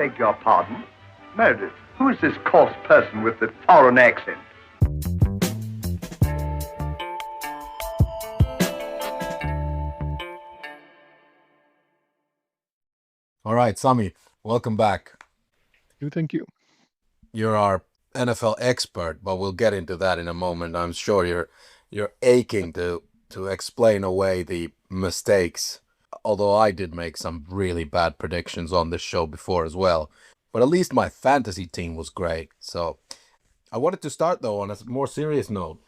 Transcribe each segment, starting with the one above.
Beg your pardon? Meredith, who is this coarse person with the foreign accent? All right, Sami, welcome back. Thank you. You're our NFL expert, but we'll get into that in a moment. I'm sure you're aching to explain away the mistakes. Although I did make some really bad predictions on this show before as well. But at least my fantasy team was great. So I wanted to start though on a more serious note.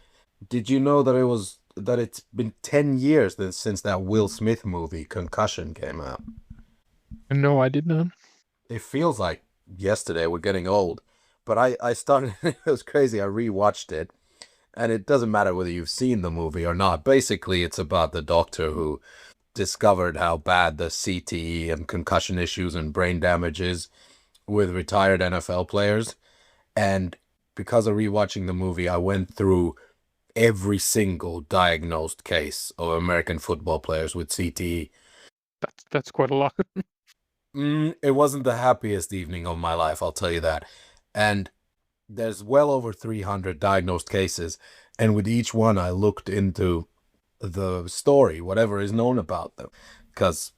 Did you know that it's been 10 years since that Will Smith movie Concussion came out? No, I did not. It feels like yesterday. We're getting old. But I started, it was crazy. I rewatched it. And it doesn't matter whether you've seen the movie or not. Basically, it's about the doctor who discovered how bad the CTE and concussion issues and brain damage is with retired NFL players. And because of rewatching the movie, I went through every single diagnosed case of American football players with CTE. That's quite a lot. It wasn't the happiest evening of my life, I'll tell you that. And there's well over 300 diagnosed cases, and with each one I looked into the story, whatever is known about them, because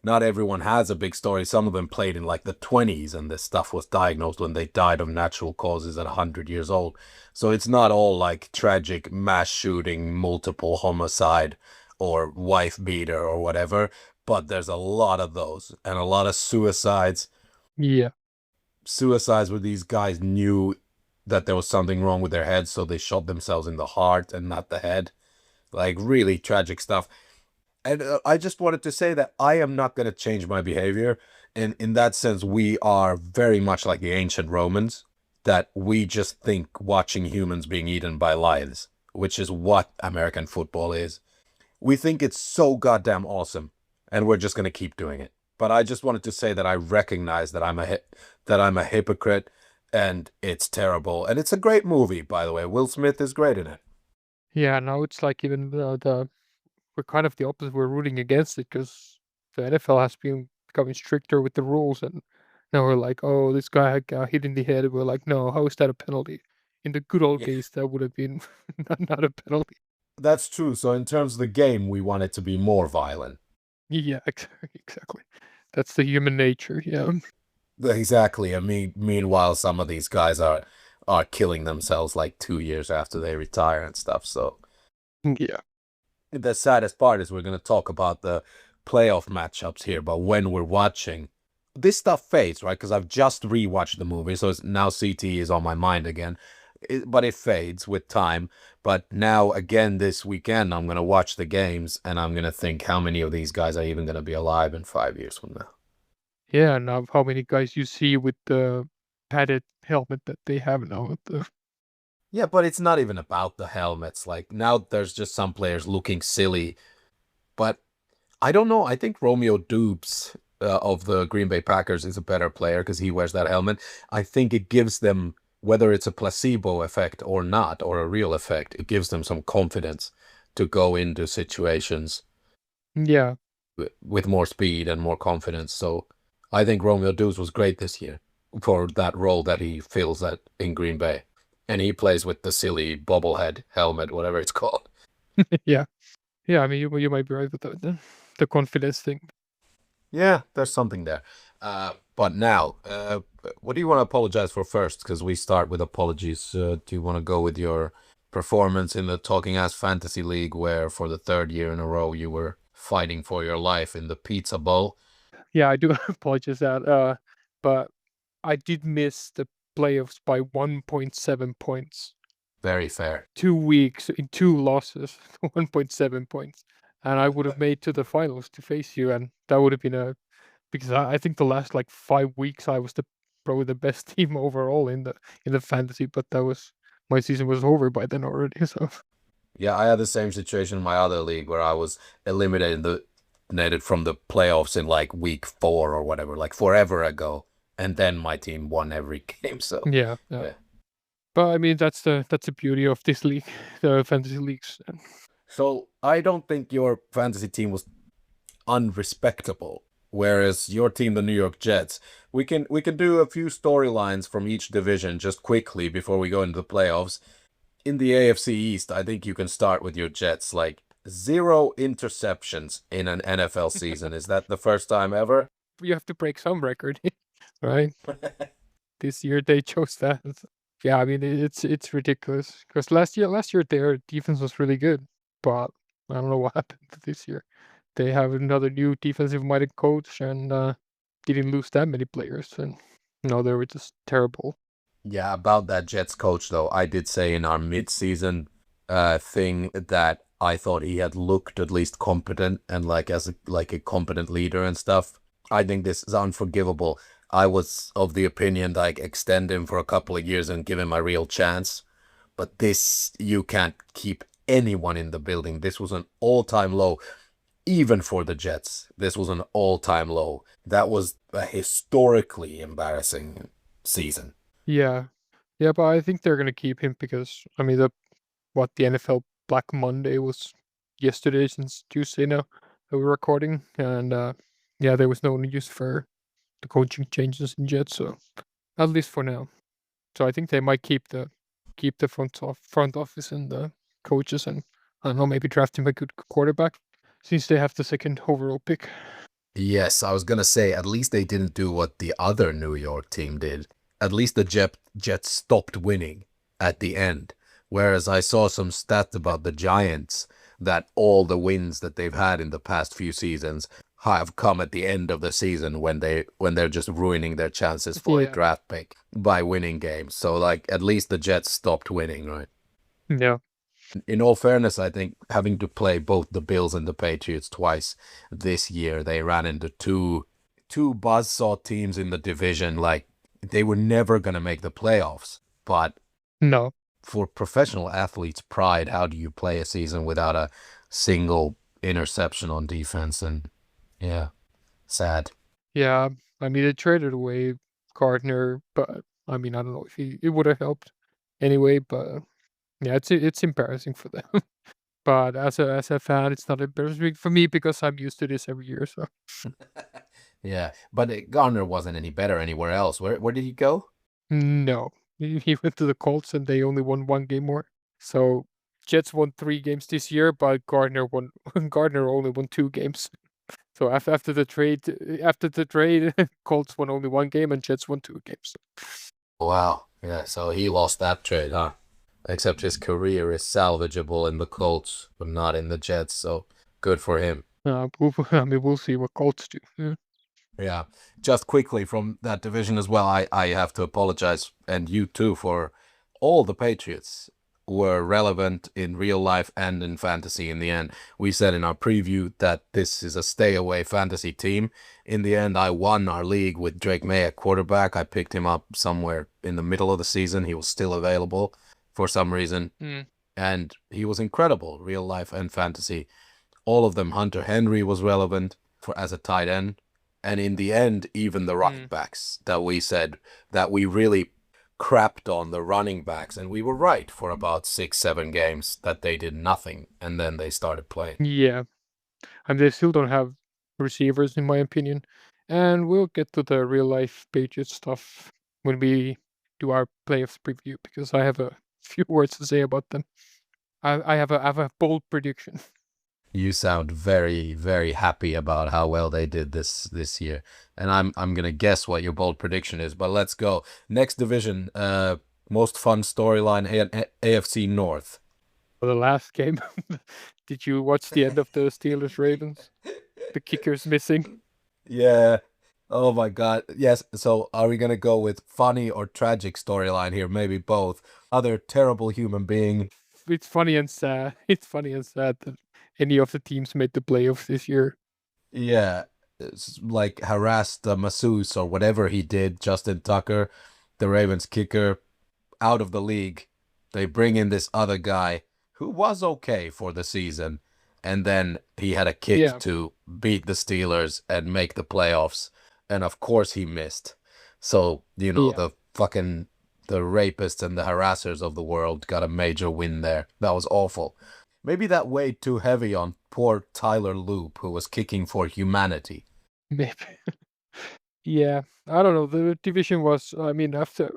not everyone has a big story. Some of them played in like the 20s, and this stuff was diagnosed when they died of natural causes at 100 years old. So it's not all like tragic mass shooting, multiple homicide, or wife beater or whatever, but there's a lot of those, and a lot of suicides. Yeah. Suicides where these guys knew that there was something wrong with their head, so they shot themselves in the heart and not the head. Like really tragic stuff. And I just wanted to say that I am not going to change my behavior. And in that sense, we are very much like the ancient Romans, that we just think watching humans being eaten by lions, which is what American football is. We think it's so goddamn awesome, and we're just going to keep doing it. But I just wanted to say that I recognize that I'm a hypocrite, and it's terrible. And it's a great movie, by the way. Will Smith is great in it. Yeah, now it's like even we're kind of the opposite. We're rooting against it because the NFL has been becoming stricter with the rules, and now we're like, oh, this guy got hit in the head. We're like, no, how is that a penalty? In the good old Yeah, days, that would have been not a penalty. that's true. So in terms of the game, we want it to be more violent. Yeah, exactly. That's the human nature. Yeah. Exactly. I mean, meanwhile, some of these guys are killing themselves like 2 years after they retire and stuff. So Yeah. the saddest part is we're going to talk about the playoff matchups here, but when we're watching, this stuff fades, right? Because I've just rewatched the movie, so now CT is on my mind again. But it fades with time. But now, again, this weekend, I'm going to watch the games, and I'm going to think how many of these guys are even going to be alive in 5 years from now. Yeah. Now, how many guys you see with the padded helmet that they have now? With the Yeah, but it's not even about the helmets. Like, now there's just some players looking silly. But I don't know. I think Romeo Dubes of the Green Bay Packers is a better player because he wears that helmet. I think it gives them, whether it's a placebo effect or not, or a real effect, it gives them some confidence to go into situations yeah. with more speed and more confidence. So I think Romeo Dubes was great this year for that role that he fills in Green Bay. And he plays with the silly bobblehead helmet, whatever it's called. Yeah. Yeah. I mean, you might be right with the confidence thing. Yeah, there's something there. But now, what do you want to apologize for first? Because we start with apologies. Do you want to go with your performance in the Talking Ass Fantasy League, where for the third year in a row you were fighting for your life in the Pizza Bowl? Yeah, I do apologize that. But I did miss the playoffs by 1.7 points. Very fair. 2 weeks in 2 losses, 1.7 points, and I would have made to the finals to face you, and that would have been because I think the last, like, 5 weeks, I was probably the best team overall in the fantasy, but my season was over by then already, so Yeah, I had the same situation in my other league where I was eliminated from the playoffs in like week 4 or whatever, like forever ago, and then my team won every game. So yeah. yeah. But, I mean, that's the beauty of this league, the fantasy leagues. So I don't think your fantasy team was unrespectable. whereas your team, the New York Jets, we can do a few storylines from each division just quickly before we go into the playoffs. In the AFC East, I think you can start with your Jets. Like 0 interceptions in an NFL season. Is that the first time ever? You have to break some record, right? This year they chose that. Yeah, I mean it's ridiculous because last year their defense was really good, but I don't know what happened this year. They have another new defensive-minded coach and didn't lose that many players, and no, they were just terrible. Yeah, about that Jets coach though, I did say in our mid-season thing that I thought he had looked at least competent and like as a competent leader and stuff. I think this is unforgivable. I was of the opinion like extend him for a couple of years and give him a real chance. But this, you can't keep anyone in the building. This was an all-time low, even for the Jets. This was an all-time low. That was a historically embarrassing season. Yeah, yeah, but I think they're gonna keep him because I mean the NFL Black Monday was yesterday since Tuesday now that we're recording, and yeah, there was no news for the coaching changes in Jets, so at least for now. So I think they might keep the front office and the coaches, and I don't know, maybe draft him a good quarterback since they have the second overall pick. Yes, I was gonna say at least they didn't do what the other New York team did. At least the Jets stopped winning at the end. Whereas I saw some stat about the Giants that all the wins that they've had in the past few seasons have come at the end of the season when they're just ruining their chances for a Yeah. draft pick by winning games. So like at least the Jets stopped winning, right? Yeah. In all fairness, I think having to play both the Bills and the Patriots twice this year, they ran into two buzzsaw teams in the division. Like they were never gonna make the playoffs. But No. for professional athletes' pride, how do you play a season without a single interception on defense? And yeah, sad. Yeah. I mean, they traded away Gardner, but I mean, I don't know if it would have helped anyway. But yeah, it's embarrassing for them. But as a fan, it's not embarrassing for me because I'm used to this every year. So Yeah, but Garner wasn't any better anywhere else. Where did he go? no, he went to the Colts and they only won one game more. So Jets won 3 games this year, but Gardner won. Gardner only won 2 games. So after the trade, Colts won only 1 game and Jets won 2 games. Wow. Yeah, so he lost that trade, huh? Except his career is salvageable in the Colts, but not in the Jets, so good for him. I mean, we'll see what Colts do. Yeah. Yeah. Just quickly from that division as well, I have to apologize, and you too, for all the Patriots were relevant in real life and in fantasy in the end. We said in our preview that this is a stay away fantasy team. In the end, I won our league with Drake May at quarterback. I picked him up somewhere in the middle of the season. He was still available for some reason. Mm. And he was incredible, real life and fantasy. All of them. Hunter Henry was relevant for as a tight end. And in the end, even the running backs that we said that we really crapped on the running backs, and we were right for about 6-7 games that they did nothing, and then they started playing. Yeah. And they still don't have receivers, in my opinion. And we'll get to the real life Patriots stuff when we do our playoffs preview because I have a few words to say about them. I have a bold prediction. You sound very, very happy about how well they did this year, and I'm gonna guess what your bold prediction is. But let's go next division. Most fun storyline, AFC North. For the last game, did you watch the end of the Steelers Ravens? The kicker's missing. Yeah. Oh my God. Yes. So are we gonna go with funny or tragic storyline here? Maybe both. Other terrible human being. It's funny and sad. It's funny and sad that any of the teams made the playoffs this year. Yeah. It's like harassed the masseuse or whatever he did, Justin Tucker, the Ravens kicker, out of the league. They bring in this other guy who was okay for the season, and then he had a kick Yeah. to beat the Steelers and make the playoffs, and of course he missed. So, Yeah. the fucking the rapists and the harassers of the world got a major win there. That was awful. Maybe that weighed too heavy on poor Tyler Loop, who was kicking for humanity. Maybe. Yeah, I don't know. The division was, I mean, after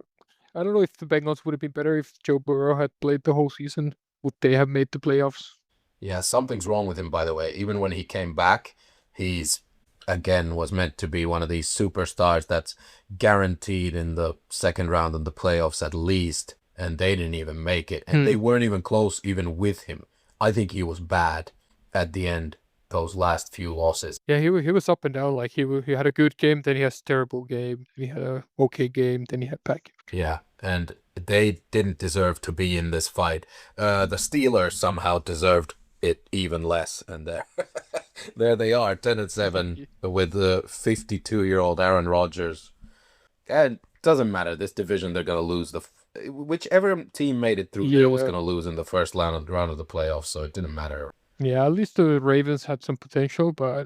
I don't know if the Bengals would have been better if Joe Burrow had played the whole season. Would they have made the playoffs? Yeah, something's wrong with him, by the way. Even when he came back, he's again was meant to be one of these superstars that's guaranteed in the second round in the playoffs at least, and they didn't even make it, and they weren't even close even with him. I think he was bad at the end, those last few losses. Yeah, he was up and down. Like he had a good game, then he has a terrible game. He had a okay game, then he had bad game. Yeah, and they didn't deserve to be in this fight. The Steelers somehow deserved it even less, and there, there they are, 10-7 with the 52-year-old Aaron Rodgers. And it doesn't matter. This division, they're gonna lose whichever team made it through. There was gonna lose in the first round of the playoffs, so it didn't matter. Yeah, at least the Ravens had some potential, but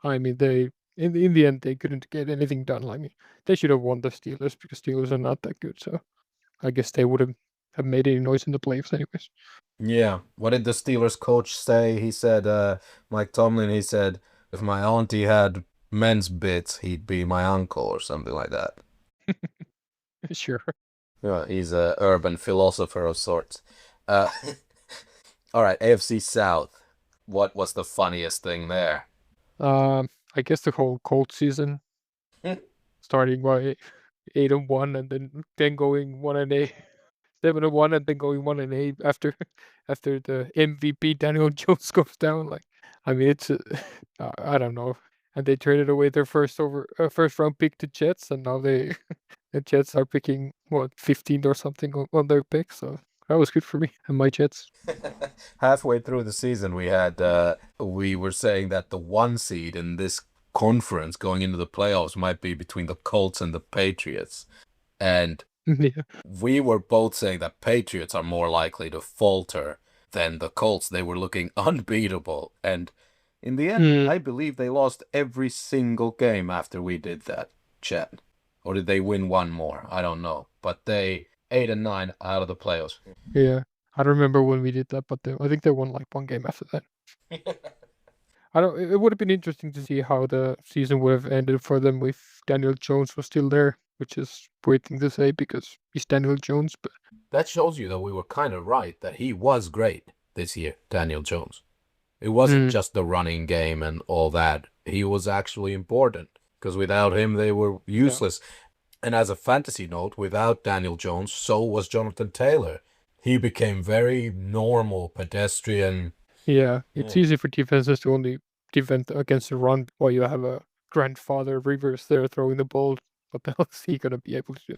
I mean, they in the end they couldn't get anything done. I mean, they should have won the Steelers because Steelers are not that good. So I guess they would have made any noise in the playoffs anyways. Yeah. What did the Steelers coach say? He said, Mike Tomlin, he said, if my auntie had men's bits, he'd be my uncle or something like that. Sure. Yeah, he's a urban philosopher of sorts. All right, AFC South. What was the funniest thing there? I guess the whole Colts season, starting by 8-1 and then going 1-8, 7-1 and then going 1-8 after the MVP Daniel Jones goes down. Like, I mean, it's I don't know. And they traded away their first round pick to Jets, and now the Jets are picking what 15th or something on their pick. So that was good for me and my Jets. Halfway through the season, we were saying that the one seed in this conference going into the playoffs might be between the Colts and the Patriots, and Yeah. we were both saying that Patriots are more likely to falter than the Colts. They were looking unbeatable, and in the end, I believe they lost every single game after we did that, Chet. Or did they win one more? I don't know, but they 8-9 out of the playoffs. Yeah, I don't remember when we did that, but I think they won like one game after that. I don't. It would have been interesting to see how the season would have ended for them if Daniel Jones was still there, which is weird thing to say because he's Daniel Jones. But that shows you that we were kind of right, that he was great this year, Daniel Jones. It wasn't just the running game and all that. He was actually important because without him, they were useless. Yeah. And as a fantasy note, without Daniel Jones, so was Jonathan Taylor. He became very normal, pedestrian. Yeah, it's easy for defenses to only defend against the run while you have a grandfather Rivers there throwing the ball. What the hell is he going to be able to do?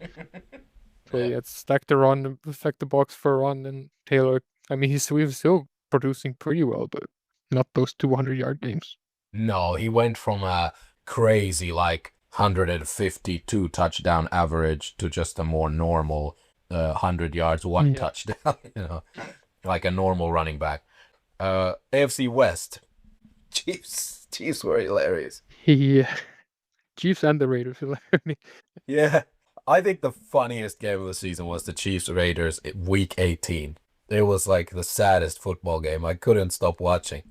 So yeah, it's stack the run, stack the box for a run, and Taylor, I mean, he's still producing pretty well, but not those 200-yard games. No, he went from a crazy, 152 touchdown average to just a more normal 100 yards, one touchdown, like a normal running back. AFC West, Chiefs were hilarious. Yeah, Chiefs and the Raiders. Yeah, I think the funniest game of the season was the Chiefs-Raiders Week 18. It was like the saddest football game. I couldn't stop watching.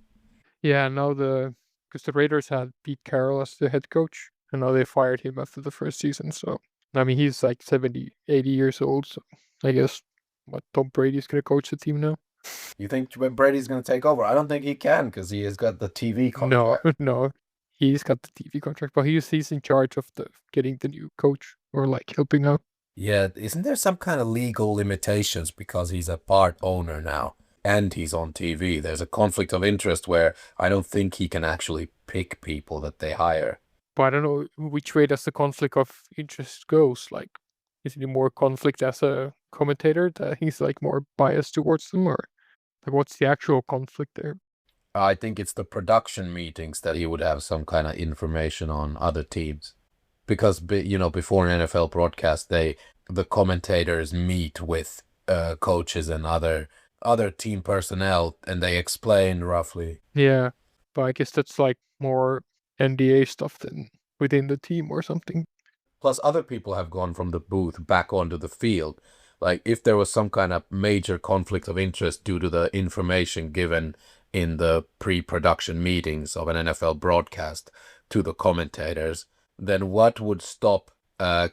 Yeah, now because the Raiders had Pete Carroll as the head coach, and now they fired him after the first season. So, I mean, he's like 70, 80 years old. So, I guess Tom Brady's going to coach the team now. You think Brady's going to take over? I don't think he can because he has got the TV contract. No. He's got the TV contract, but he's in charge of getting the new coach or helping out. Yeah, isn't there some kind of legal limitations because he's a part owner now? And he's on TV. There's a conflict of interest where I don't think he can actually pick people that they hire. But I don't know which way does the conflict of interest goes. Is it more conflict as a commentator that he's more biased towards them, or what's the actual conflict there? I think it's the production meetings that he would have some kind of information on other teams. Because, before an NFL broadcast, the commentators meet with coaches and other team personnel, and they explain roughly. Yeah, but I guess that's more NDA stuff than within the team or something. Plus, other people have gone from the booth back onto the field. If there was some kind of major conflict of interest due to the information given in the pre-production meetings of an NFL broadcast, to the commentators, then what would stop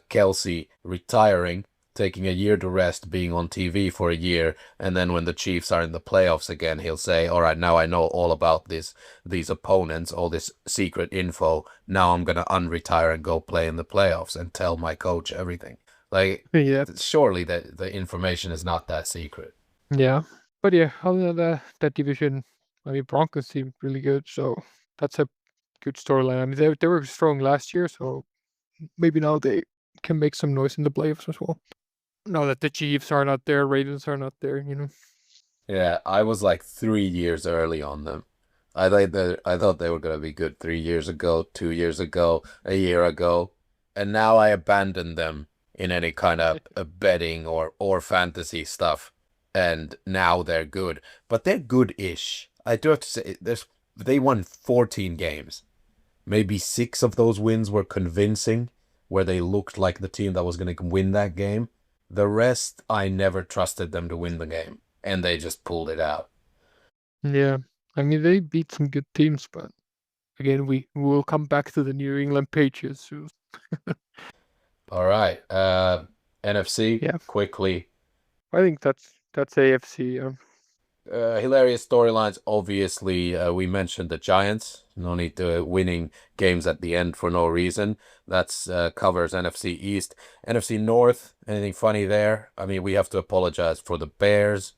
Kelsey retiring, taking a year to rest, being on TV for a year, and then when the Chiefs are in the playoffs again, he'll say, all right, now I know all about these opponents, all this secret info. Now I'm going to unretire and go play in the playoffs and tell my coach everything. Like, Yeah. surely the information is not that secret. Yeah. But yeah, other than that division, I mean, Broncos seem really good, so that's a good storyline. I mean, they were strong last year, so maybe now they can make some noise in the playoffs as well. Now that the Chiefs are not there, Ravens are not there, Yeah, I was like 3 years early on them. I thought they were gonna be good 3 years ago, 2 years ago, a year ago, and now I abandoned them in any kind of betting or fantasy stuff. And now they're good, but they're good-ish. I do have to say, they won 14 games. Maybe 6 of those wins were convincing, where they looked like the team that was going to win that game. The rest, I never trusted them to win the game, and they just pulled it out. Yeah. I mean, they beat some good teams, but again, we will come back to the New England Patriots soon. All right, NFC, Yeah. quickly. I think that's AFC. Hilarious storylines. Obviously, we mentioned the Giants. No need to winning games at the end for no reason. That's covers NFC East. NFC North, anything funny there? I mean, we have to apologize for the Bears.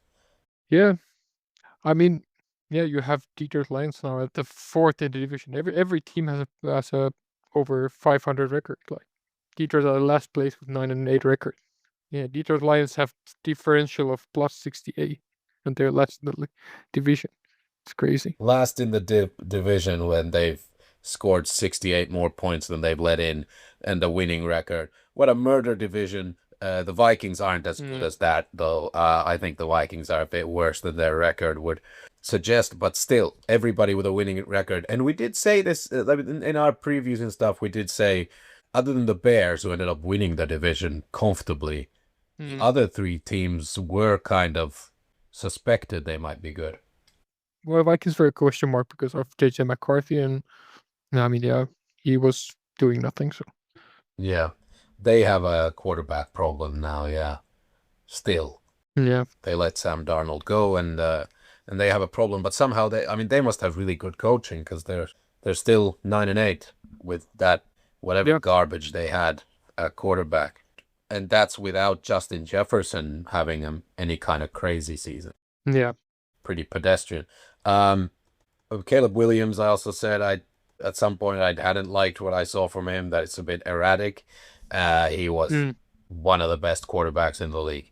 Yeah. I mean, yeah, you have Detroit Lions now at the 4th in the division. Every team has a over 500 record. Like Detroit are last place with 9-8 record. Yeah, Detroit Lions have differential of plus 68, and they're last in the division. It's crazy. Last in the division when they've scored 68 more points than they've let in, and a winning record. What a murder division. The Vikings aren't as good as that, though. I think the Vikings are a bit worse than their record would suggest, but still, everybody with a winning record. And we did say this in our previews and stuff, we did say, other than the Bears, who ended up winning the division comfortably, the other 3 teams were kind of suspected they might be good. Well, Vikings were a question mark because of JJ McCarthy, and I mean, yeah, he was doing nothing. So Yeah, they have a quarterback problem now. Yeah, still yeah, they let Sam Darnold go, and they have a problem. But somehow they must have really good coaching because they're still 9-8 with that whatever garbage they had at quarterback, and that's without Justin Jefferson having any kind of crazy season. Yeah, pretty pedestrian. Caleb Williams, I also said at some point I hadn't liked what I saw from him, that it's a bit erratic. He was one of the best quarterbacks in the league.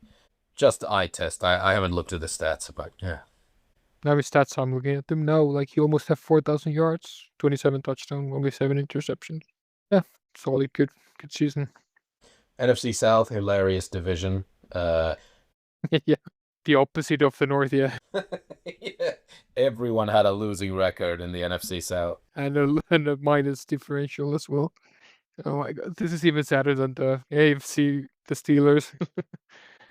Just eye test. I haven't looked at the stats, but yeah. Now his stats, I'm looking at them now. Like he almost have 4,000 yards, 27 touchdowns, only 7 interceptions. Yeah, solid, good season. NFC South, hilarious division. Yeah, the opposite of the North, yeah. Yeah. Everyone had a losing record in the NFC South. And a minus differential as well. Oh my god, this is even sadder than the AFC, the Steelers.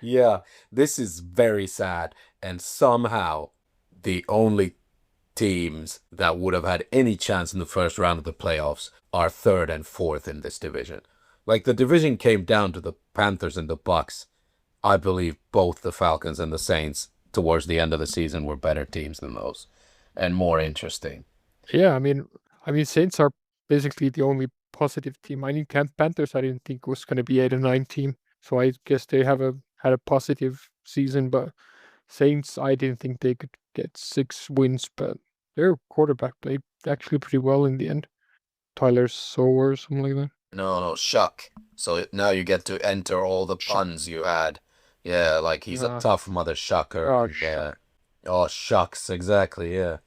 Yeah, this is very sad. And somehow the only teams that would have had any chance in the first round of the playoffs are 3rd and 4th in this division. Like, the division came down to the Panthers and the Bucks. I believe both the Falcons and the Saints towards the end of the season were better teams than those and more interesting. Yeah, I mean Saints are basically the only positive team. I mean, Panthers I didn't think was going to be 8-9 team, so I guess they had a positive season. But Saints, I didn't think they could get 6 wins, but their quarterback played actually pretty well in the end. Tyler Sower or something like that. No, Shuck. So now you get to enter all the puns you had. Yeah, like he's a tough mother shucker. Oh, yeah. Oh, shucks, exactly, yeah.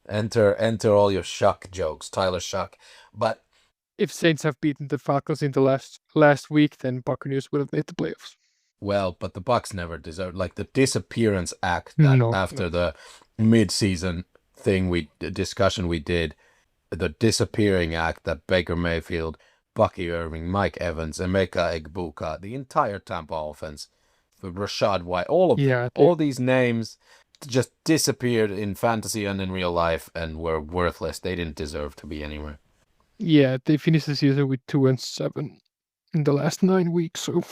Enter all your Shuck jokes, Tyler Shuck. But if Saints have beaten the Falcons in the last week, then Buccaneers would have made the playoffs. Well, but the Bucks never deserved, like, the disappearance act that after the mid-season discussion we did, the disappearing act that Baker Mayfield, Bucky Irving, Mike Evans, Emeka Egbuka, the entire Tampa offense, Rashad White, all these names just disappeared in fantasy and in real life and were worthless. They didn't deserve to be anywhere. Yeah, they finished the season with 2-7 in the last 9 weeks. So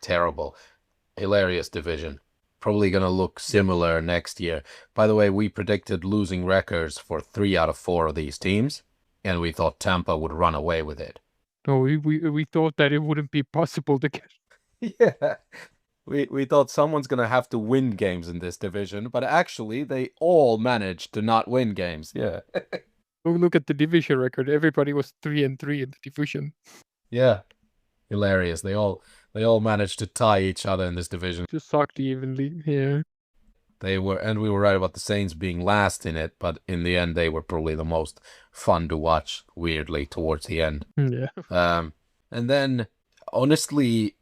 Terrible. Hilarious division. Probably going to look similar next year. By the way, we predicted losing records for 3 out of 4 of these teams, and we thought Tampa would run away with it. no, we thought that it wouldn't be possible to get. Yeah. We thought someone's going to have to win games in this division, but actually they all managed to not win games. Yeah. Look at the division record. Everybody was 3-3 in the division. Yeah. Hilarious. They all managed to tie each other in this division. Just sucked evenly. Yeah. We were right about the Saints being last in it, but in the end they were probably the most fun to watch, weirdly, towards the end. Yeah. And then honestly,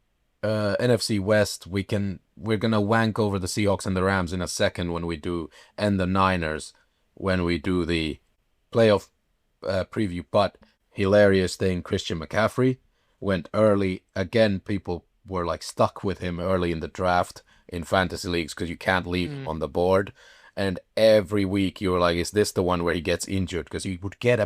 NFC West, we're gonna wank over the Seahawks and the Rams in a second when we do, and the Niners when we do the playoff preview. But hilarious thing, Christian McCaffrey went early again. People were like stuck with him early in the draft in fantasy leagues because you can't leave him on the board. And every week you were like, is this the one where he gets injured? Because he would get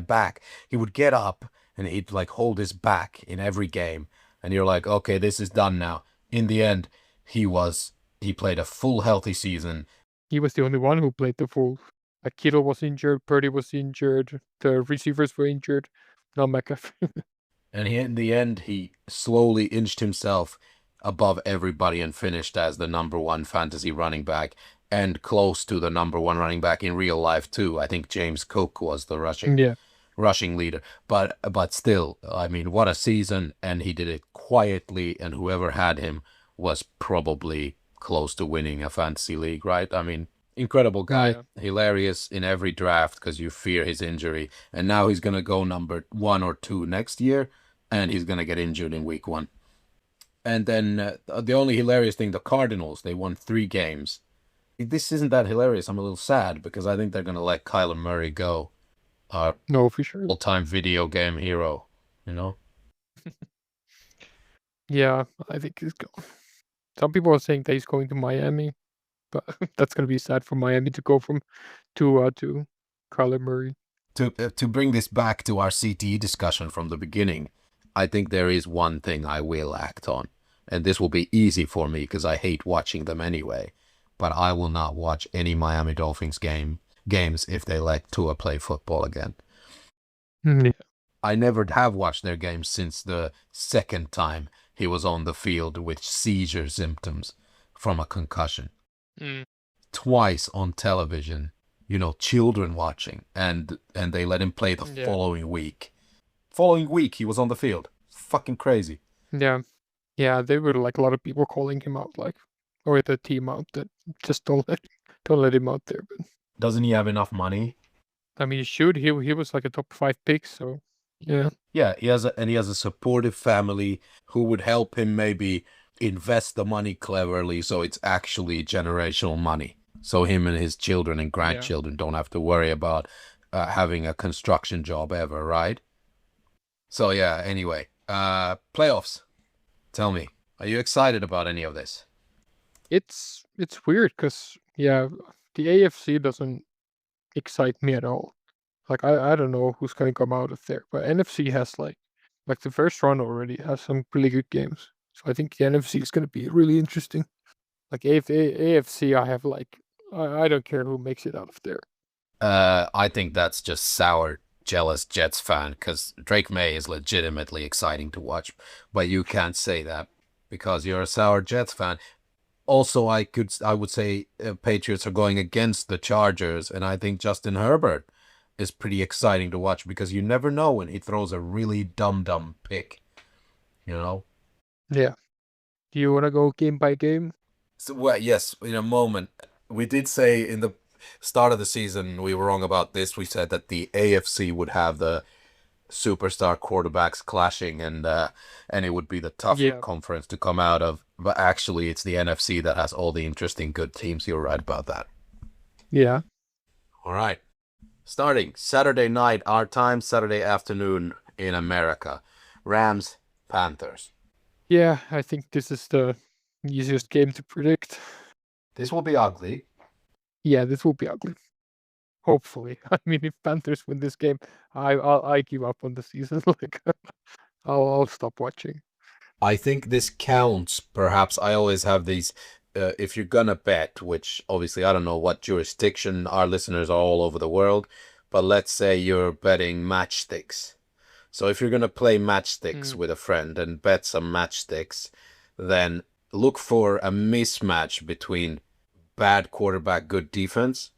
he would get up and he'd like hold his back in every game. And you're like, okay, this is done now. In the end, he played a full healthy season. He was the only one who played the full. Like Kittle was injured, Purdy was injured, the receivers were injured. Not McCaffrey. And in the end, he slowly inched himself above everybody and finished as the #1 fantasy running back and close to the #1 running back in real life too. I think James Cook was the rushing leader. But still, I mean, what a season, and he did it quietly, and whoever had him was probably close to winning a fantasy league, right? I mean, incredible guy, hilarious in every draft because you fear his injury, and now he's going to go #1 or 2 next year, and he's going to get injured in week 1. And then the only hilarious thing, the Cardinals, they won 3 games. This isn't that hilarious. I'm a little sad because I think they're going to let Kyler Murray go. No, for sure. All-time video game hero, Yeah, I think he's going. Some people are saying that he's going to Miami, but that's going to be sad for Miami to go from Tua to Kyler Murray. To bring this back to our CTE discussion from the beginning, I think there is one thing I will act on, and this will be easy for me because I hate watching them anyway, but I will not watch any Miami Dolphins games if they let Tua play football again. Yeah. I never have watched their games since the second time he was on the field with seizure symptoms from a concussion. Twice on television, children watching, and they let him play the following week. Following week, he was on the field. Fucking crazy. Yeah. Yeah, they were like a lot of people calling him out, or the team out, that just don't let him out there. But doesn't he have enough money? I mean, he should. He was like a top 5 pick, so yeah. Yeah, he has a supportive family who would help him maybe invest the money cleverly so it's actually generational money. So him and his children and grandchildren don't have to worry about having a construction job ever, right? So yeah, anyway, playoffs. Tell me, are you excited about any of this? It's weird because the AFC doesn't excite me at all. Like I don't know who's gonna come out of there, but NFC has like the first round already has some really good games. So I think the NFC is gonna be really interesting. Like AFC, I have I don't care who makes it out of there. I think that's just sour, jealous Jets fan because Drake May is legitimately exciting to watch, but you can't say that because you're a sour Jets fan. Also, I would say Patriots are going against the Chargers, and I think Justin Herbert is pretty exciting to watch because you never know when he throws a really dumb pick, Yeah. Do you want to go game by game? So, well, yes, in a moment. We did say in the start of the season, we were wrong about this. We said that the AFC would have the superstar quarterbacks clashing, and it would be the tougher conference to come out of. But actually, it's the NFC that has all the interesting, good teams. You're right about that. Yeah. All right. Starting Saturday night, our time, Saturday afternoon in America. Rams, Panthers. Yeah, I think this is the easiest game to predict. This will be ugly. Yeah, this will be ugly. Hopefully. I mean, if Panthers win this game, I give up on the season. Like, I'll stop watching. I think this counts. Perhaps I always have these. If you're gonna bet, which obviously I don't know what jurisdiction our listeners are all over the world, but let's say you're betting matchsticks. So if you're gonna play matchsticks with a friend and bet some matchsticks, then look for a mismatch between bad quarterback, good defense,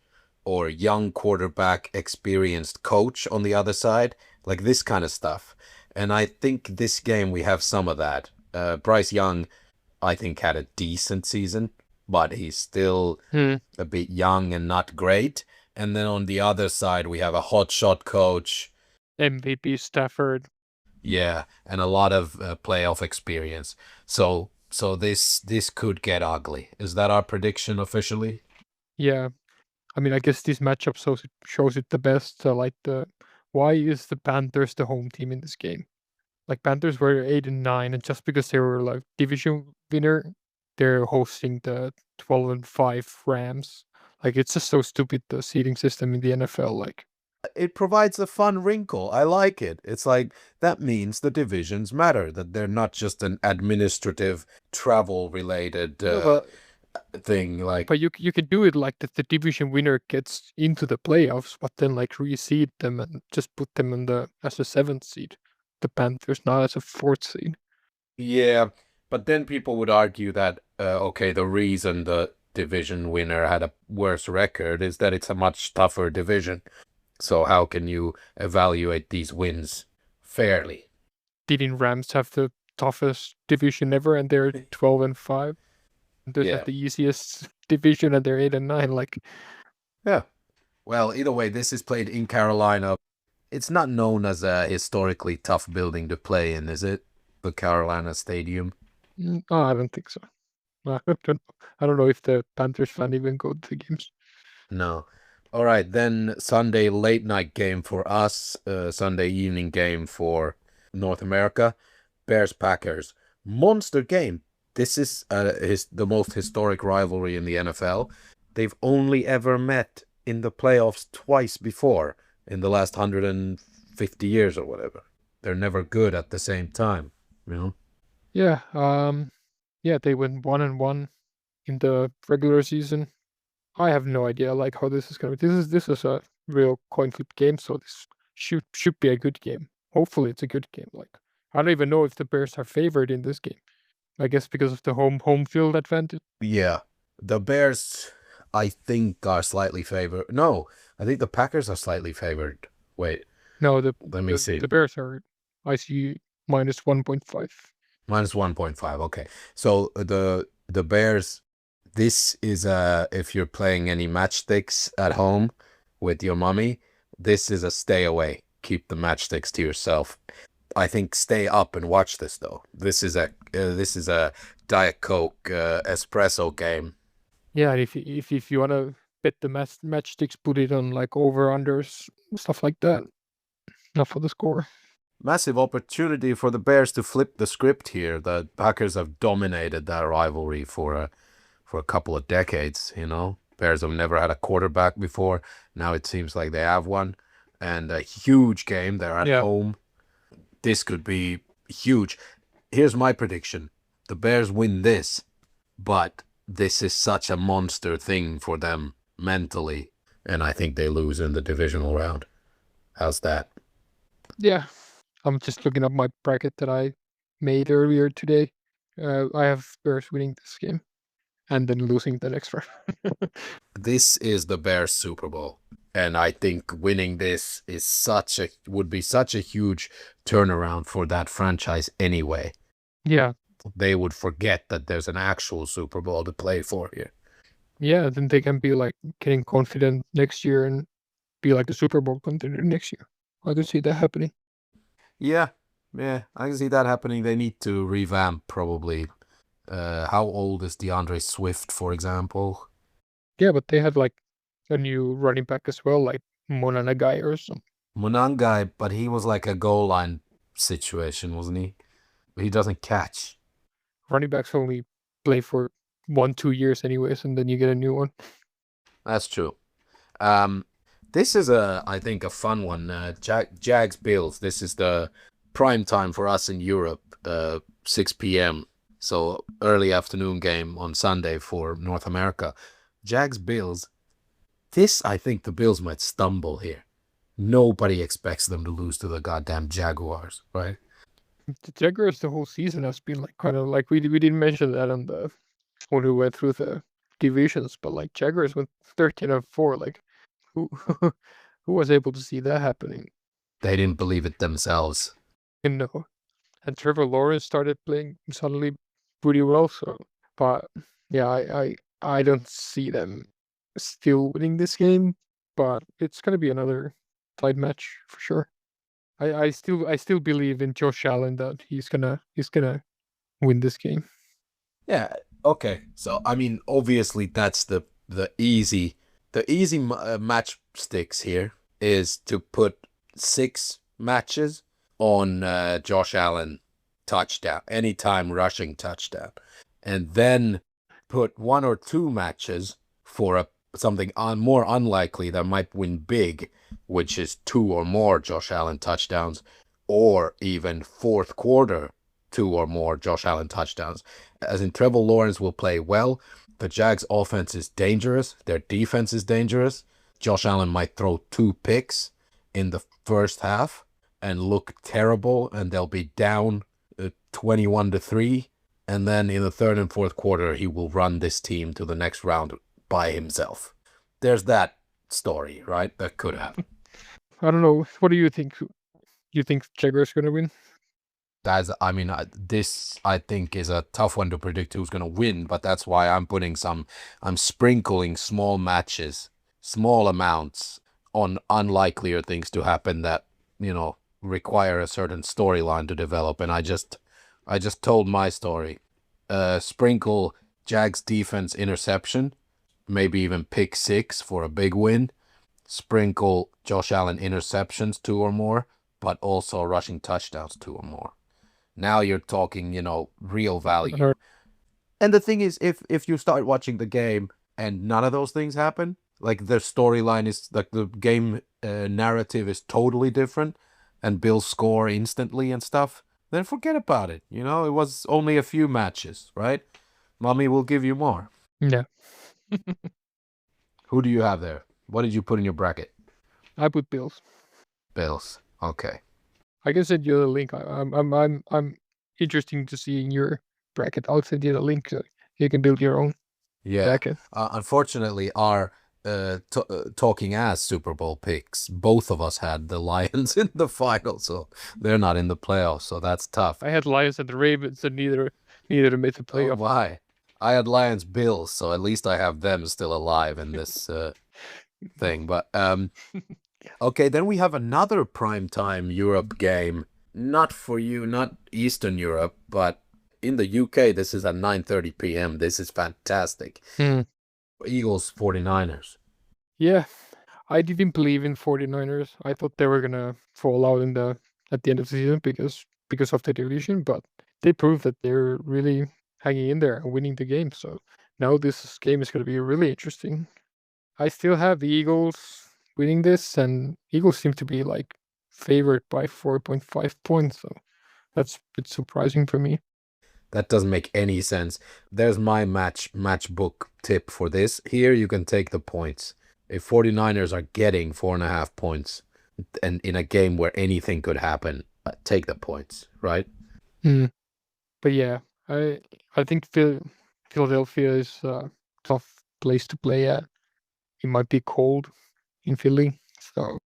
or young quarterback, experienced coach on the other side, like this kind of stuff. And I think this game we have some of that. Bryce Young, I think, had a decent season, but he's still a bit young and not great. And then on the other side, we have a hotshot coach. MVP Stafford. Yeah, and a lot of playoff experience. So this could get ugly. Is that our prediction officially? Yeah. I mean, I guess this matchup shows it the best. Like, why is the Panthers the home team in this game? Like, Panthers were 8-9, and just because they were like division winner, they're hosting the 12-5 Rams. Like, it's just so stupid, the seeding system in the NFL. Like, It provides a fun wrinkle. I like it. It's like that means the divisions matter, that they're not just an administrative travel related thing. Like, but you can do it like that the division winner gets into the playoffs, but then like reseed them and just put them in as a 7th seed. The Panthers, not as a 4th seed. yeah, but then people would argue that okay, the reason the division winner had a worse record is that it's a much tougher division. So how can you evaluate these wins fairly? Didn't Rams have the toughest division ever, and they're 12-5? They have the easiest division, and they're 8-9. Like, yeah. Well, either way, this is played in Carolina. It's not known as a historically tough building to play in, is it? The Carolina Stadium. I don't think so. I don't know if the Panthers fan even go to the games. No. All right, then Sunday late night game for us, Sunday evening game for North America, Bears-Packers. Monster game. This is the most historic rivalry in the NFL. They've only ever met in the playoffs twice before in the last 150 years or whatever. They're never good at the same time, you know? Yeah, they went 1-1 in the regular season. I have no idea like how this is gonna be. This is a real coin flip game, so this should be a good game. Hopefully it's a good game. Like, I don't even know if the Bears are favored in this game. I guess because of the home field advantage. Yeah. The Bears, I think, are slightly favored. No, I think the Packers are slightly favored. Wait, No, let me see. the Bears are, I see, minus 1.5. Minus 1.5. Okay. So the Bears, this is if you're playing any matchsticks at home with your mommy, this is a stay away. Keep the matchsticks to yourself. I think stay up and watch this though. This is a Diet Coke espresso game. Yeah, and if you wanna bet the matchsticks, put it on like over unders, stuff like that. Not for the score. Massive opportunity for the Bears to flip the script here. The Packers have dominated that rivalry for a couple of decades, you know. Bears have never had a quarterback before. Now it seems like they have one. And a huge game. They're at home. This could be huge. Here's my prediction. The Bears win this, but this is such a monster thing for them mentally. And I think they lose in the divisional round. How's that? Yeah. I'm just looking up my bracket that I made earlier today. I have Bears winning this game and then losing the next round. This is the Bears Super Bowl. And I think winning this would be such a huge turnaround for that franchise anyway. Yeah. They would forget that there's an actual Super Bowl to play for here. Yeah, then they can be like getting confident next year and be like a Super Bowl contender next year. I can see that happening. Yeah, I can see that happening. They need to revamp probably. How old is DeAndre Swift, for example? Yeah, but they had like a new running back as well, like Monanagai or something. Monangai, but he was like a goal line situation, wasn't he? He doesn't catch. Running backs only play for 1-2 years anyways, and then you get a new one. That's true. This is I think a fun one. Jags Bills. This is the prime time for us in Europe. 6 p.m. So early afternoon game on Sunday for North America. Jags Bills. This, I think the Bills might stumble here. Nobody expects them to lose to the goddamn Jaguars, right? The Jaguars the whole season has been like kind of like we didn't mention that on the when we went through the divisions, but like Jaguars went 13-4. Like who who was able to see that happening? They didn't believe it themselves. No. And Trevor Lawrence started playing suddenly pretty well. So, but yeah, I don't see them still winning this game. But it's gonna be another tight match for sure. I still believe in Josh Allen that he's gonna win this game. Yeah. Okay. So I mean, obviously that's the easy matchsticks here is to put 6 matches on Josh Allen touchdown, anytime rushing touchdown, and then put 1 or 2 matches for something more unlikely that might win big, which is 2 or more Josh Allen touchdowns, or even fourth quarter 2 or more Josh Allen touchdowns. As in, Trevor Lawrence will play well. The Jags' offense is dangerous. Their defense is dangerous. Josh Allen might throw 2 picks in the first half and look terrible, and they'll be down 21-3. And then in the third and fourth quarter, he will run this team to the next round by himself. There's that story, right? That could happen. I don't know. What do you think? You think Jaguars gonna win? This I think is a tough one to predict who's going to win, but that's why I'm sprinkling small matches, small amounts on unlikelier things to happen that, require a certain storyline to develop. And I just told my story. Sprinkle Jags defense interception, maybe even pick 6 for a big win. Sprinkle Josh Allen interceptions 2 or more, but also rushing touchdowns 2 or more. Now you're talking, real value. And the thing is, if you start watching the game and none of those things happen, like the storyline is, like the game narrative is totally different, and Bills score instantly and stuff, then forget about it. It was only a few matches, right? Mommy will give you more. Yeah. Who do you have there? What did you put in your bracket? I put Bills. Bills. Okay. I can send you the link. I'm interesting to see in your bracket. I'll send you the link so you can build your own bracket. Unfortunately, our talking as Super Bowl picks, both of us had the Lions in the final, so they're not in the playoffs. So that's tough. I had Lions and the Ravens, and neither made the playoff. Oh, why? I had Lions Bills, so at least I have them still alive in this thing. But okay, then we have another primetime Europe game. Not for you, not Eastern Europe, but in the UK, this is at 9:30 p.m. This is fantastic. Eagles 49ers. Yeah, I didn't believe in 49ers. I thought they were gonna fall out at the end of the season because of the division, but they proved that they're really hanging in there and winning the game. So now this game is gonna be really interesting. I still have the Eagles winning this, and Eagles seem to be like favored by 4.5 points. So that's a bit surprising for me. That doesn't make any sense. There's my matchbook tip for this. Here you can take the points. If 49ers are getting 4.5 points and in a game where anything could happen, take the points, right? But yeah, I think Philadelphia is a tough place to play at. It might be cold in Philly, so.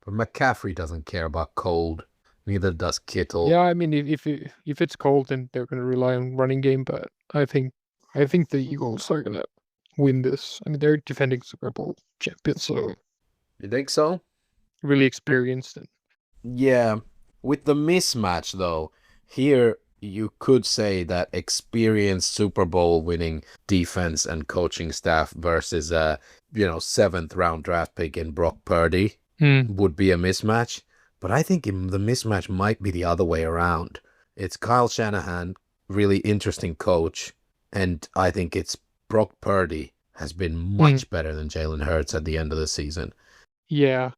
But McCaffrey doesn't care about cold. Neither does Kittle. Yeah, I mean, if it's cold, then they're gonna rely on running game. But I think the Eagles are gonna win this. I mean, they're defending Super Bowl champions, so. You think so? Really experienced. Yeah. With the mismatch, though, here you could say that experienced Super Bowl winning defense and coaching staff versus a 7th round draft pick in Brock Purdy would be a mismatch. But I think the mismatch might be the other way around. It's Kyle Shanahan, really interesting coach, and I think it's Brock Purdy has been much better than Jalen Hurts at the end of the season. Yeah.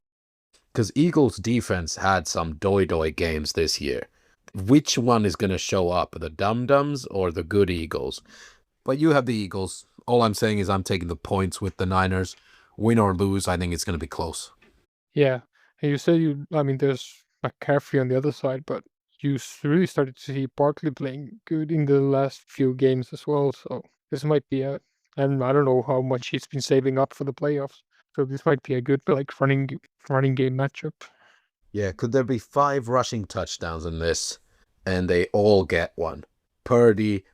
Because Eagles defense had some doi games this year. Which one is going to show up, the dum-dums or the good Eagles? But you have the Eagles. All I'm saying is I'm taking the points with the Niners. Win or lose, I think it's going to be close. Yeah. And you said there's McCaffrey on the other side, but you really started to see Barkley playing good in the last few games as well. So this might be and I don't know how much he's been saving up for the playoffs. So this might be a good running game matchup. Yeah, could there be 5 rushing touchdowns in this, and they all get one? Purdy,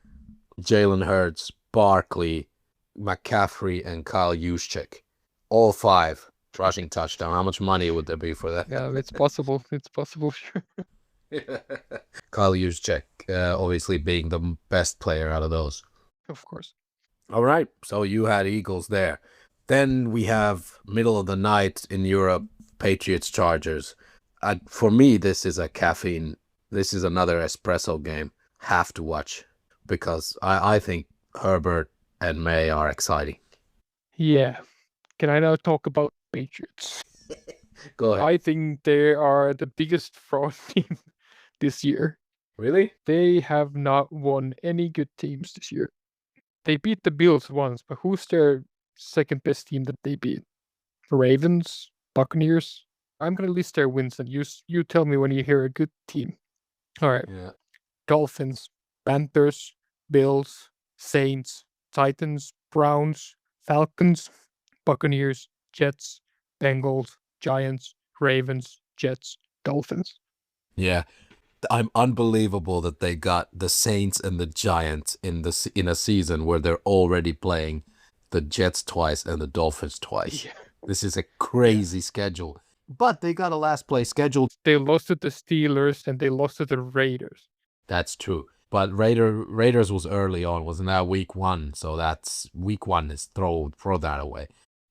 Jalen Hurts, Barkley, McCaffrey, and Kyle Juszczyk. All 5 rushing touchdown. How much money would there be for that? Yeah, it's possible. It's possible. Sure. Kyle Juszczyk, obviously being the best player out of those. Of course. All right, so you had Eagles there. Then we have middle of the night in Europe, Patriots Chargers. For me, this is a caffeine. This is another espresso game. Have to watch because I think Herbert and May are exciting. Yeah. Can I now talk about Patriots? Go ahead. I think they are the biggest fraud team this year. Really? They have not won any good teams this year. They beat the Bills once, but who's their second best team that they beat? Ravens? Buccaneers? I'm gonna list their wins and you tell me when you hear a good team. All right. Yeah. Dolphins, Panthers, Bills, Saints, Titans, Browns, Falcons, Buccaneers, Jets, Bengals, Giants, Ravens, Jets, Dolphins. Yeah. I'm unbelievable that they got the Saints and the Giants in a season where they're already playing the Jets twice and the Dolphins twice. Yeah. This is a crazy schedule. But they got a last place schedule. They lost to the Steelers and they lost to the Raiders. That's true. But Raiders was early on, wasn't that week 1? So that's week 1 is throw that away.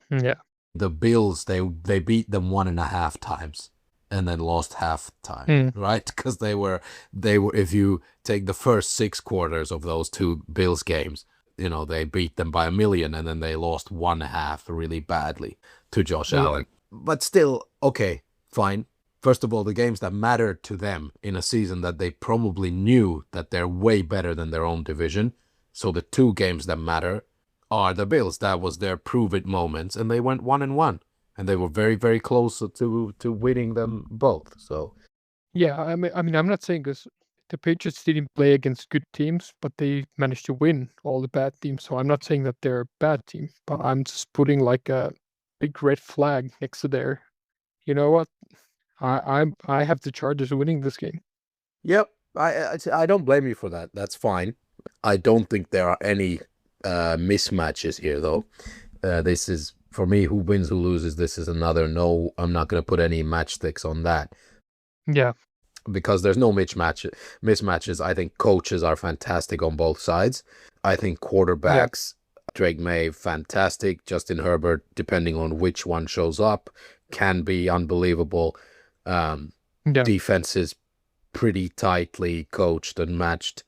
Yeah. The Bills, they beat them 1.5 times and then lost half time, right? Because they were if you take the first 6 quarters of those 2 Bills games, they beat them by 1 million and then they lost 1.5 really badly to Josh Allen. But still, okay, fine. First of all, the games that mattered to them in a season that they probably knew that they're way better than their own division. So the 2 games that matter are the Bills. That was their prove-it moments, and they went 1-1. And they were very, very close to winning them both. So, yeah, I mean, I'm not saying because the Patriots didn't play against good teams, but they managed to win all the bad teams. So I'm not saying that they're a bad team, but I'm just putting like a big red flag next to there. You know what? I have the Chargers winning this game. Yep, I don't blame you for that. That's fine. I don't think there are any mismatches here, though. This is, for me, who wins, who loses. This is another no. I'm not going to put any matchsticks on that. Yeah. Because there's no mismatches. I think coaches are fantastic on both sides. I think quarterbacks, Drake May, fantastic. Justin Herbert, depending on which one shows up, can be unbelievable. Defense is pretty tightly coached and matched.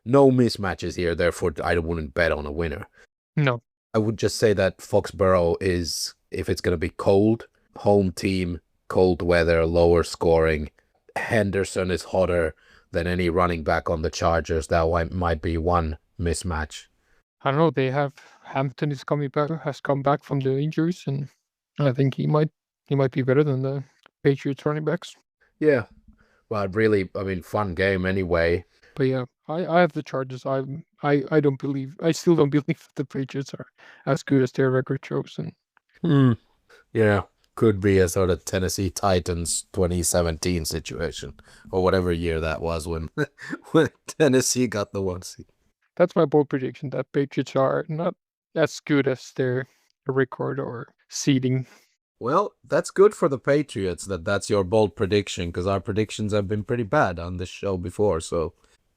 No mismatches here, therefore I wouldn't bet on a winner. No. I would just say that Foxborough is, if it's going to be cold, home team, cold weather, lower scoring. Henderson is hotter than any running back on the Chargers. That might be one mismatch. I don't know. They have Hampton has come back from the injuries, and I think he might be better than the Patriots running backs. Yeah, well, really, fun game anyway. But yeah, I have the Chargers. I still don't believe the Patriots are as good as their record shows. And yeah, could be a sort of Tennessee Titans 2017 situation, or whatever year that was when Tennessee got the 1 seed. That's my bold prediction, that Patriots are not as good as their record or seeding. Well, that's good for the Patriots that's your bold prediction, because our predictions have been pretty bad on this show before. So,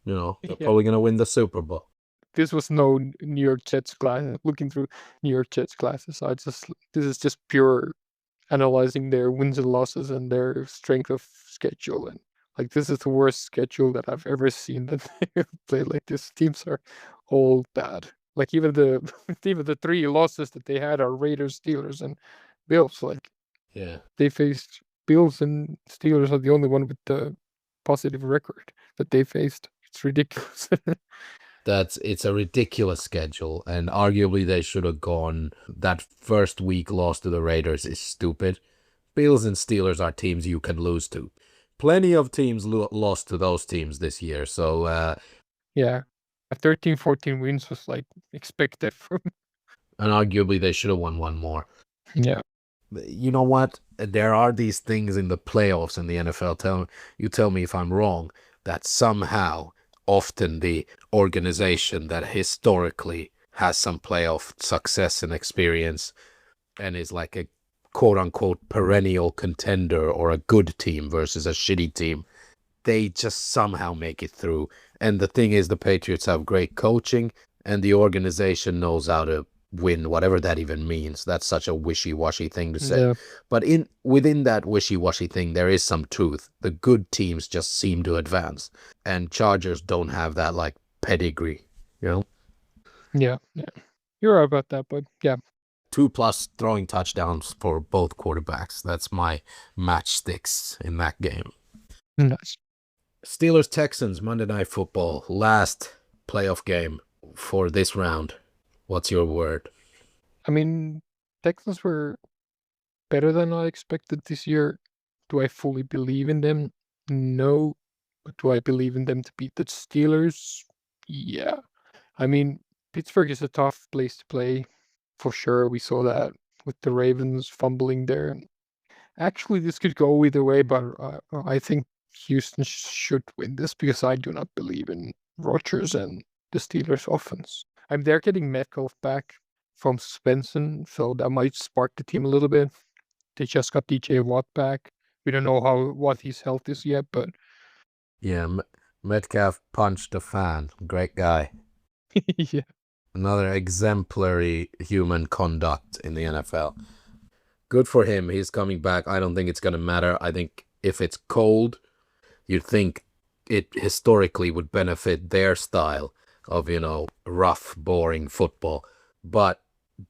they're probably going to win the Super Bowl. This was no New York Jets class. Looking through New York Jets classes, this is just pure analyzing their wins and losses and their strength of schedule. And this is the worst schedule that I've ever seen that they play like this. Teams are all bad. Even the 3 losses that they had are Raiders, Steelers, and Bills. Yeah. They faced Bills and Steelers are the only one with the positive record that they faced. It's ridiculous. It's a ridiculous schedule, and arguably they should have gone. That first week loss to the Raiders is stupid. Bills and Steelers are teams you can lose to. Plenty of teams lost to those teams this year, so Yeah. 13-14 wins was like expected from. and arguably they should have won one more. Yeah. You know what? There are these things in the playoffs in the NFL. You tell me if I'm wrong, that somehow often the organization that historically has some playoff success and experience and is like a quote unquote perennial contender or a good team versus a shitty team, they just somehow make it through. And the thing is, the Patriots have great coaching and the organization knows how to win, whatever that even means. That's such a wishy-washy thing to say. Yeah. But within that wishy-washy thing, there is some truth. The good teams just seem to advance. And Chargers don't have that, like, pedigree, you know? Yeah. You're right about that, but yeah. 2+ throwing touchdowns for both quarterbacks. That's my matchsticks in that game. Nice. Steelers-Texans, Monday Night Football. Last playoff game for this round. What's your word? I mean, Texans were better than I expected this year. Do I fully believe in them? No. But do I believe in them to beat the Steelers? Yeah. I mean, Pittsburgh is a tough place to play, for sure. We saw that with the Ravens fumbling there. Actually, this could go either way, but I think Houston should win this because I do not believe in Rodgers and the Steelers' offense. They're getting Metcalf back from suspension, so that might spark the team a little bit. They just got DJ Watt back. We don't know what his health is yet, but Yeah, Metcalf punched a fan. Great guy. yeah. Another exemplary human conduct in the NFL. Good for him. He's coming back. I don't think it's going to matter. I think if it's cold, you'd think it historically would benefit their style of, rough, boring football. But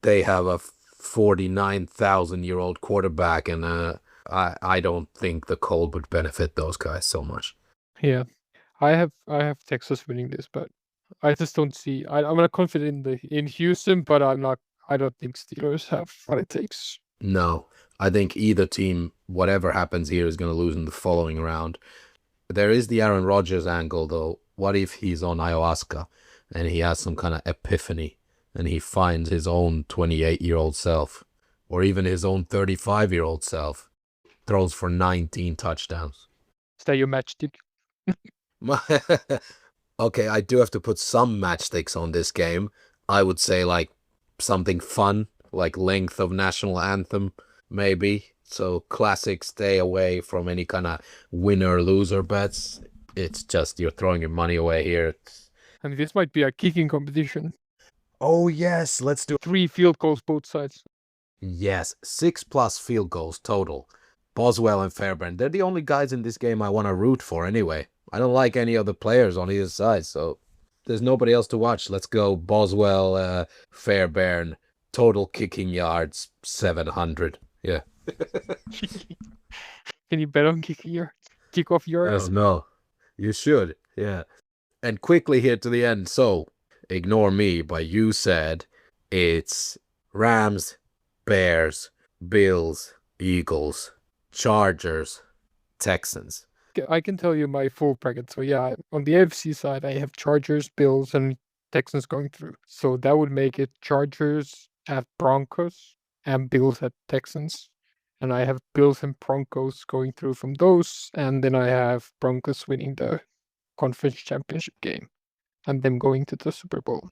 they have a 49,000-year-old quarterback, and I don't think the cold would benefit those guys so much. Yeah. I have Texas winning this, but I just don't see. I'm not confident in Houston, but I don't think Steelers have what it takes. No, I think either team, whatever happens here, is going to lose in the following round. There is the Aaron Rodgers angle, though. What if he's on ayahuasca and he has some kind of epiphany and he finds his own 28-year-old self or even his own 35-year-old self, throws for 19 touchdowns? Is that your matchstick? Okay, I do have to put some matchsticks on this game. I would say like something fun, like length of national anthem, maybe. So classic, stay away from any kind of winner-loser bets. It's just you're throwing your money away here. And this might be a kicking competition. Oh yes, let's do 3 field goals both sides. Yes, 6+ field goals total. Boswell and Fairbairn, they're the only guys in this game I want to root for anyway. I don't like any other players on either side, so there's nobody else to watch. Let's go Boswell, Fairbairn, total kicking yards, 700. Yeah. Can you bet on kickoff yards? Oh, no. You should, yeah. And quickly here to the end. So, ignore me, but you said it's Rams, Bears, Bills, Eagles, Chargers, Texans. I can tell you my full bracket. So yeah, on the AFC side, I have Chargers, Bills, and Texans going through. So that would make it Chargers at Broncos and Bills at Texans. And I have Bills and Broncos going through from those. And then I have Broncos winning the conference championship game and them going to the Super Bowl.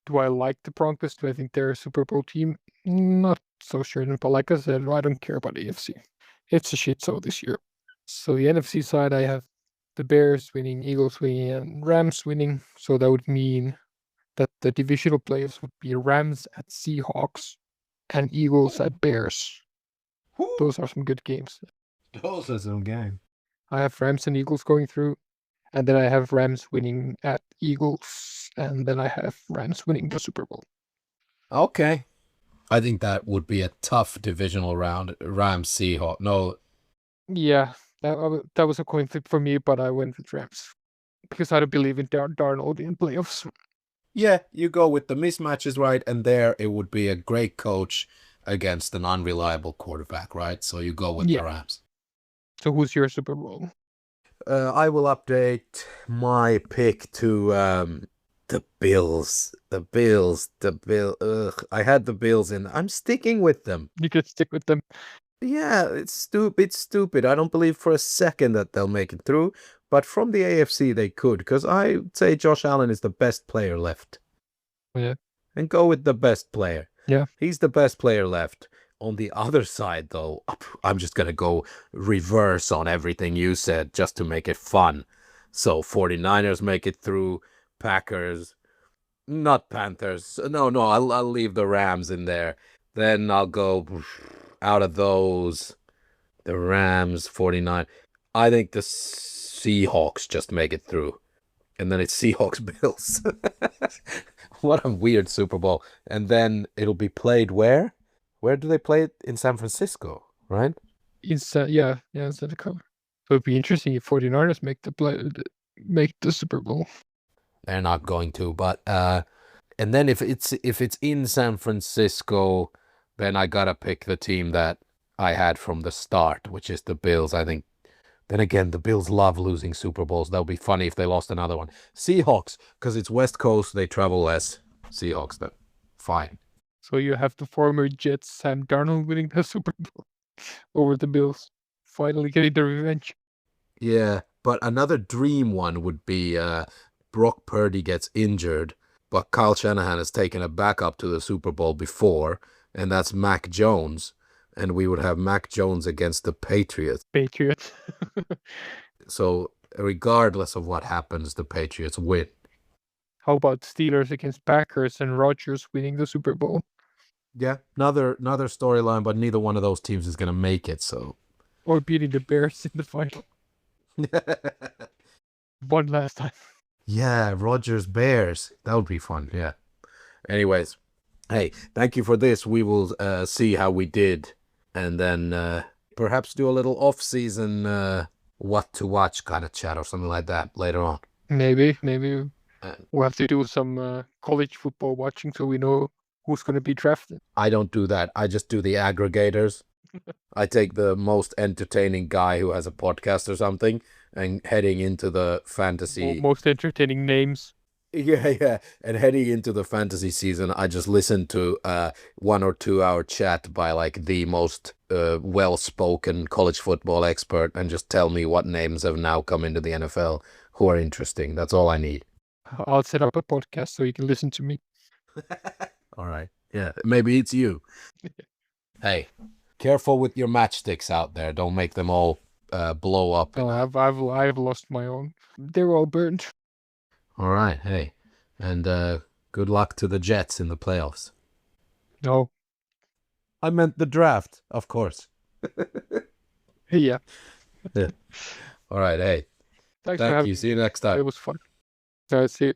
Do I like the Broncos? Do I think they're a Super Bowl team? Not so sure. But like I said, I don't care about the AFC. It's a shit show this year. So the NFC side, I have the Bears winning, Eagles winning, and Rams winning. So that would mean that the divisional players would be Rams at Seahawks and Eagles at Bears. Those are some good games. Those are some games. I have Rams and Eagles going through, and then I have Rams winning at Eagles, and then I have Rams winning the Super Bowl. Okay. I think that would be a tough divisional round. Rams, Seahawks. No, Yeah, that was a coin flip for me, but I went with Rams because I don't believe in Darnold in playoffs. yeah, you go with the mismatches, right? And there it would be a great coach against an unreliable quarterback, right? So you go with the Yeah. Rams. So who's your Super Bowl? I will update my pick to the Bills. The Bills. Ugh, I had the Bills in. I'm sticking with them. You can stick with them. Yeah, it's stupid. I don't believe for a second that they'll make it through. But from the AFC, they could, because I would say Josh Allen is the best player left. Yeah. And go with the best player. Yeah. He's the best player left. On the other side, though, I'm just going to go reverse on everything you said just to make it fun. So 49ers make it through, Packers, not Panthers. No, I'll leave the Rams in there. Then I'll go out of those, the Rams, 49. I think the Seahawks just make it through. And then it's Seahawks Bills. What a weird Super Bowl. And then it'll be played where? Where do they play it? In San Francisco, right? Yeah, instead of cover. So it'd be interesting if 49ers make the Super Bowl. They're not going to, but and then if it's in San Francisco, then I gotta pick the team that I had from the start, which is the Bills. I think. Then again, the Bills love losing Super Bowls. That would be funny if they lost another one. Seahawks, because it's West Coast, they travel less. Seahawks, then. Fine. So you have the former Jets Sam Darnold winning the Super Bowl over the Bills, finally getting the revenge. Yeah, but another dream one would be Brock Purdy gets injured, but Kyle Shanahan has taken a backup to the Super Bowl before, and that's Mac Jones. And we would have Mac Jones against the Patriots. Patriots. So regardless of what happens, the Patriots win. How about Steelers against Packers and Rodgers winning the Super Bowl? Yeah, another storyline, but neither one of those teams is going to make it, so. Or beating the Bears in the final. One last time. Yeah, Rodgers Bears. That would be fun, yeah. Anyways, hey, thank you for this. We will see how we did, and then perhaps do a little off-season what to watch kind of chat or something like that later on. Maybe we'll have to do some college football watching so we know who's going to be drafted. I don't do that. I just do the aggregators. I take the most entertaining guy who has a podcast or something and heading into the fantasy. Most entertaining names. Yeah. And heading into the fantasy season, I just listen to 1 or 2 hour chat by like the most well-spoken college football expert and just tell me what names have now come into the NFL who are interesting. That's all I need. I'll set up a podcast so you can listen to me. All right. Yeah, maybe it's you. Hey, careful with your matchsticks out there. Don't make them all blow up. No, I've lost my own. They're all burned. All right. Hey, and good luck to the Jets in the playoffs. No. I meant the draft, of course. Yeah. All right. Hey, Thank thank you. See you next time. It was fun. See you.